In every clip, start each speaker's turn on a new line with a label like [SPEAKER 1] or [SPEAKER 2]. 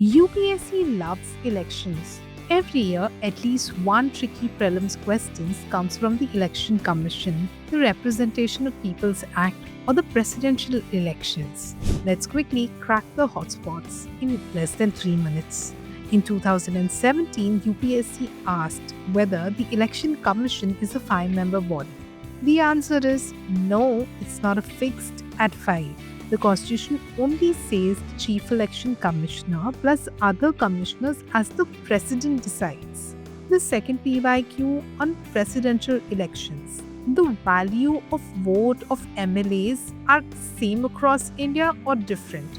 [SPEAKER 1] UPSC loves elections. Every year, at least one tricky prelims questions comes from the Election Commission, the Representation of People's Act, or the presidential elections. Let's quickly crack the hotspots in less than 3 minutes. In 2017, UPSC asked whether the Election Commission is a five-member body. The answer is no, it's not a fixed at five. The Constitution only says the Chief Election Commissioner plus other commissioners as the President decides. The second PYQ on presidential elections. The value of vote of MLAs are same across India or different?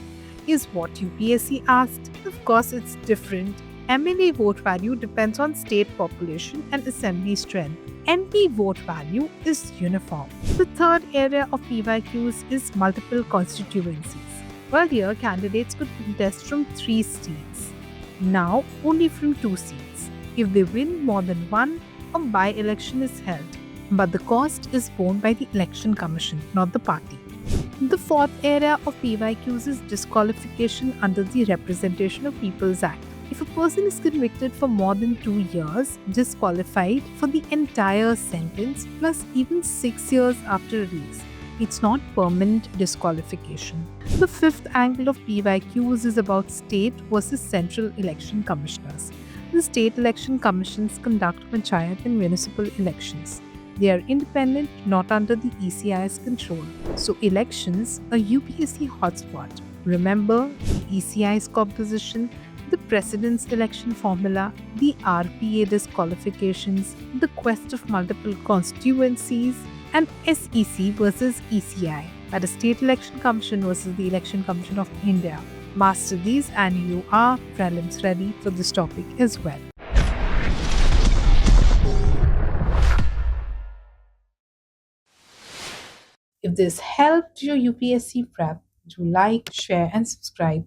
[SPEAKER 1] Is what UPSC asked. Of course, it's different. MLA vote value depends on state population and assembly strength. MP vote value is uniform. The third area of PYQs is multiple constituencies. Earlier, candidates could contest from 3 seats. Now, only from 2 seats. If they win more than one, a by-election is held. But the cost is borne by the Election Commission, not the party. The fourth area of PYQs is disqualification under the Representation of People's Act. If a person is convicted for more than 2 years, disqualified for the entire sentence, plus even 6 years after release, it's not permanent disqualification. The fifth angle of PYQs is about state versus central election commissioners. The state election commissions conduct panchayat and municipal elections. They are independent, not under the ECI's control. So, elections, a UPSC hotspot. Remember the ECI's composition, the president's election formula, the RPA disqualifications, the quest of multiple constituencies, and SEC versus ECI, that is State Election Commission versus the Election Commission of India. Master these and you are prelims ready for this topic as well. If this helped your UPSC prep, do like, share, and subscribe.